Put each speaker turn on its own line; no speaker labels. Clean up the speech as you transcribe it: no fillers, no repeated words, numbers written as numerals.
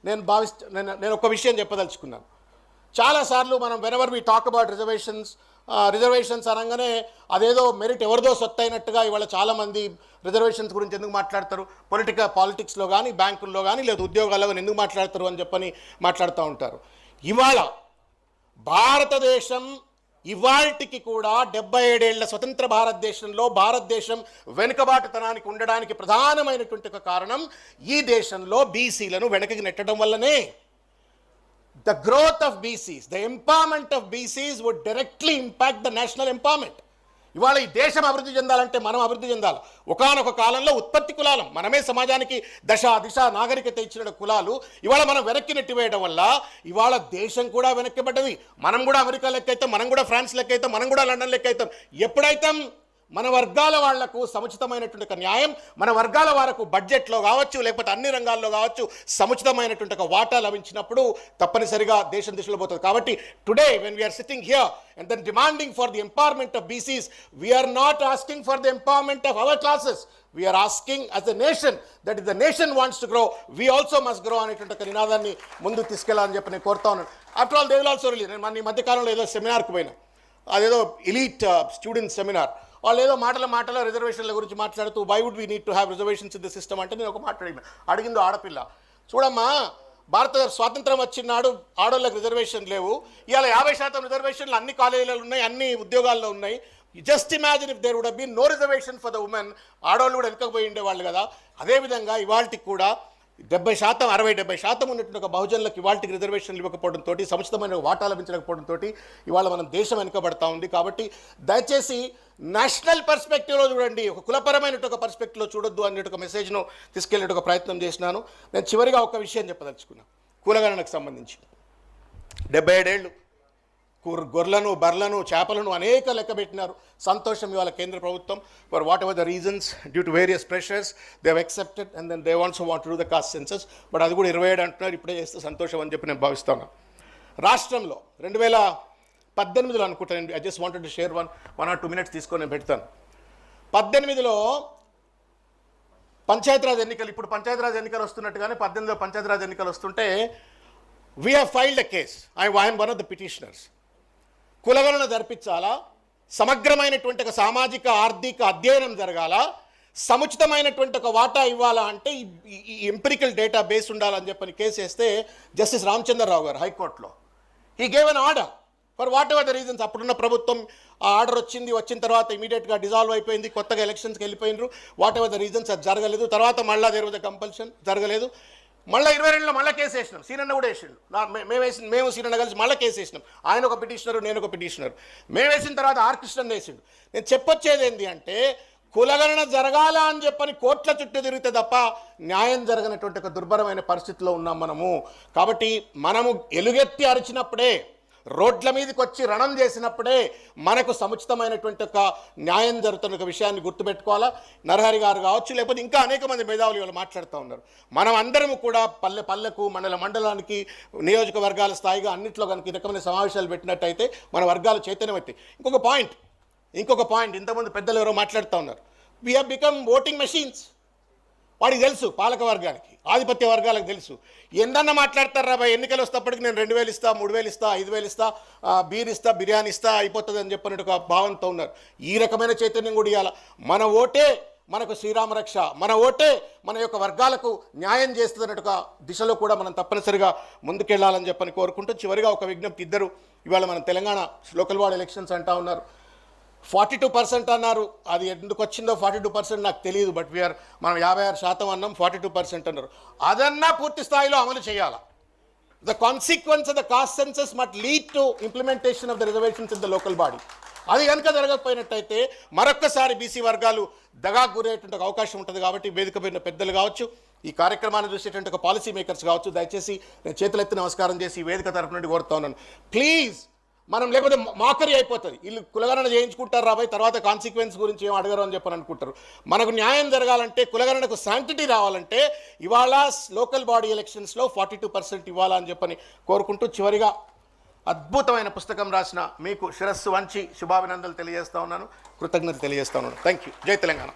నేను ఒక విషయం చెప్పదలుచుకున్నాను. చాలాసార్లు మనం whenever we talk about reservations అనగానే అదేదో మెరిట్ ఎవరిదో సొత్తు అయినట్టుగా ఇవాళ చాలామంది రిజర్వేషన్స్ గురించి ఎందుకు మాట్లాడతారు, పాలిటిక్స్లో కానీ బ్యాంకుల్లో కానీ లేదా ఉద్యోగాల్లో కానీ ఎందుకు మాట్లాడతారు అని చెప్పని మాట్లాడుతూ ఉంటారు. ఇవాళ భారతదేశం ఇవాల్టికి కూడా 77 ఏళ్ల స్వతంత్ర భారతదేశంలో భారతదేశం వెనుకబాటుతనానికి ఉండడానికి ప్రధానమైనటువంటి ఒక కారణం ఈ దేశంలో బీసీలను వెనకకి నెట్టడం వల్లనే. The growth of BCs, the empowerment of BCs would directly impact the national empowerment. ఇవాళ ఈ దేశం అభివృద్ధి చెందాలంటే మనం అభివృద్ధి చెందాలి. ఒకానొక కాలంలో ఉత్పత్తి కులాలం మనమే సమాజానికి దిశ నాగరికత ఇచ్చిన కులాలు ఇవాళ మనం వెనక్కి నెట్టివేయడం వల్ల ఇవాళ దేశం కూడా వెనక్కిపడ్డది. మనం కూడా అమెరికా లెక్క అవుతాం, మనం కూడా ఫ్రాన్స్ లెక్క అవుతాం, మనం కూడా లండన్ లెక్క అవుతాం. ఎప్పుడైతే మన వర్గాల వాళ్లకు సముచితమైనటువంటి ఒక న్యాయం, మన వర్గాల వారికి బడ్జెట్లో కావచ్చు లేకపోతే అన్ని రంగాల్లో కావచ్చు సముచితమైనటువంటి ఒక వాటా లభించినప్పుడు తప్పనిసరిగా దేశం దిశలో పోతుంది. కాబట్టి today when we are sitting here and then demanding for the empowerment of BCs, we are not asking for the empowerment of our classes, we are asking as a nation that is the nation wants to grow, we also must grow అనేటువంటి ఒక నినాదాన్ని ముందుకు తీసుకెళ్లాలని చెప్పి నేను కోరుతా ఉన్నాను. After all they will also release. నేను ఈ మధ్యకాలంలో ఏదో సెమినార్కి పోయినా, అదేదో ఎలీట్ స్టూడెంట్ సెమినార్. వాళ్ళు ఏదో మాటల రిజర్వేషన్ల గురించి మాట్లాడుతూ why would we need to have reservations in the system అంటే నేను ఒక మాట అడిగిందో ఆడపిల్ల, చూడమ్మా భారత స్వాతంత్రం వచ్చినాడు ఆడోళ్ళకి రిజర్వేషన్ లేవు, ఇవాళ 50% రిజర్వేషన్లు అన్ని కాలేజీలలో ఉన్నాయి, అన్ని ఉద్యోగాల్లో ఉన్నాయి. Just imagine if there would been no reservation for the women, ఆడవాళ్ళు కూడా వెనకపోయి ఉండేవాళ్ళు కదా. అదేవిధంగా ఇవాళకి కూడా 70%, 60-70% ఉన్నటువంటి ఒక బహుజనులకు ఇవాళకి రిజర్వేషన్లు ఇవ్వకపోవడంతో, సముచితమైన వాటా లభించకపోవడంతో ఇవాళ మనం దేశం వెనుకబడతా ఉంది. కాబట్టి దయచేసి నేషనల్ పర్స్పెక్టివ్లో చూడండి, ఒక కులపరమైన ఒక పర్స్పెక్టివ్లో చూడొద్దు అనే ఒక మెసేజ్ను తీసుకెళ్లే ఒక ప్రయత్నం చేసినాను. నేను చివరిగా ఒక విషయం చెప్పదలుచుకున్నాను. కులగణనకు సంబంధించి 77 ఏళ్ళు గొర్రెలను, బర్రెలను, చేపలను అనేక లెక్క పెట్టినారు. సంతోషం. ఇవాళ కేంద్ర ప్రభుత్వం for whatever the reasons due to various pressures they have accepted and then they also want to do the caste census. But అది కూడా 27 అంటున్నారు. ఇప్పుడే చేస్తే సంతోషం అని చెప్పి నేను భావిస్తాను. రాష్ట్రంలో 2018లో అనుకుంటాను, I just wanted to share 1 or 2 minutes తీసుకొని నేను పెడతాను. 18లో పంచాయతీరాజ్ ఎన్నికలు, ఇప్పుడు పంచాయతీరాజ్ ఎన్నికలు వస్తున్నట్టుగానే 18లో పంచాయతీరాజ్ ఎన్నికలు వస్తుంటే we have filed a case. I am one of the petitioners. కులగణన జరిపించాలా, సమగ్రమైనటువంటి ఒక సామాజిక ఆర్థిక అధ్యయనం జరగాల, సముచితమైనటువంటి ఒక వాటా ఇవ్వాలా అంటే ఈ ఎంపిరికల్ డేటా బేస్ ఉండాలని చెప్పని కేసు వేస్తే జస్టిస్ రామచంద్రరావు గారు హైకోర్టులో he gave an order for whatever the reasons. అప్పుడున్న ప్రభుత్వం ఆ ఆర్డర్ వచ్చిన తర్వాత ఇమీడియట్గా డిజాల్వ్ అయిపోయింది, కొత్తగా ఎలక్షన్స్కి వెళ్ళిపోయినారు. వాట్ ఎవర్ ద రీజన్స్ అది జరగలేదు. తర్వాత మళ్ళీ దేర్ వాజ్ ఎ కంపల్షన్, జరగలేదు. మళ్ళీ 22లో మళ్ళీ కేసు వేసినాం. సీనన్న కూడా వేసిండు. మేము సీనన్న కలిసి మళ్ళీ కేసు వేసినాం. ఆయన ఒక పిటిషనరు, నేను ఒక పిటిషనరు. మేము వేసిన తర్వాత ఆర్ కృష్ణన్ వేసిండు. నేను చెప్పొచ్చేది ఏంటి అంటే కులగణన జరగాల అని చెప్పని కోర్టుల చుట్టూ తిరిగితే తప్ప న్యాయం జరగనటువంటి ఒక దుర్భరమైన పరిస్థితిలో ఉన్నాం మనము. కాబట్టి మనము ఎలుగెత్తి అరిచినప్పుడే, రోడ్ల మీదకి వచ్చి రణం చేసినప్పుడే మనకు సముచితమైనటువంటి ఒక న్యాయం జరుగుతున్న ఒక విషయాన్ని గుర్తుపెట్టుకోవాలా. నరహరి గారు కావచ్చు, లేకపోతే ఇంకా అనేక మంది మేధావులు ఇవాళ మాట్లాడుతూ ఉన్నారు. మనం అందరము కూడా పల్లెకు, మండలానికి, నియోజకవర్గాల స్థాయిగా అన్నింటిలో కనుక ఈ రకమైన సమావేశాలు పెట్టినట్టయితే మన వర్గాలు చైతన్యమవుతాయి. ఇంకొక పాయింట్ ఇంతకుముందు పెద్దలు ఎవరో మాట్లాడుతూ ఉన్నారు. We have become voting machines. వాడికి తెలుసు, పాలక వర్గానికి, ఆధిపత్య వర్గాలకు తెలుసు. ఎందన్నా మాట్లాడతారు రాబాయ్, ఎన్నికలు వస్తేప్పటికి నేను 2000 ఇస్తా, 3000 ఇస్తా, 5000 ఇస్తా, బీర్ ఇస్తా, బిర్యానీ ఇస్తా, అయిపోతుంది అని చెప్పినట్టు ఒక భావంతో ఉన్నారు. ఈ రకమైన చైతన్యం కూడా ఇవ్వాలి. మన ఓటే మనకు శ్రీరామ రక్ష, మన ఓటే మన యొక్క వర్గాలకు న్యాయం చేస్తుంది అన్నట్టు ఒక దిశలో కూడా మనం తప్పనిసరిగా ముందుకెళ్లాలని చెప్పని కోరుకుంటూ చివరిగా ఒక విజ్ఞప్తి. ఇవాళ మన తెలంగాణ లోకల్ బాడీ ఎలక్షన్స్ అంటా ఉన్నారు. 42% అన్నారు. అది ఎందుకు వచ్చిందో 42% నాకు తెలియదు. బట్ మనం 56% అన్నాం, 42% అన్నారు. అదన్నా పూర్తి స్థాయిలో అమలు చేయాలా. The consequence of the caste census must lead to implementation of the reservations in the local body. అది కనుక జరగకపోయినట్టయితే మరొక్కసారి బీసీ వర్గాలు దగాకు గురయ్యేటువంటి అవకాశం ఉంటుంది. కాబట్టి వేదిక పైన పెద్దలు కావచ్చు, ఈ కార్యక్రమాన్ని చూసేటువంటి ఒక పాలసీ మేకర్స్ కావచ్చు, దయచేసి నేను చేతులెత్తి నమస్కారం చేసి వేదిక తరపు నుండి కోరుతా ఉన్నాను. ప్లీజ్, మనం లేకపోతే మాకరీ అయిపోతుంది. వీళ్ళు కులగణన చేయించుకుంటారు రాబోయే, తర్వాత కాన్సిక్వెన్స్ గురించి ఏం అడగరు అని చెప్పని అనుకుంటారు. మనకు న్యాయం జరగాలంటే, కులగణనకు శాంక్టిటీ రావాలంటే ఇవాళ లోకల్ బాడీ ఎలక్షన్స్లో 42% ఇవ్వాలని చెప్పని కోరుకుంటూ చివరిగా అద్భుతమైన పుస్తకం రాసిన మీకు శిరస్సు వంచి శుభాభినందనలు తెలియజేస్తా ఉన్నాను, కృతజ్ఞత తెలియజేస్తా ఉన్నాను. Thank you. జై తెలంగాణ.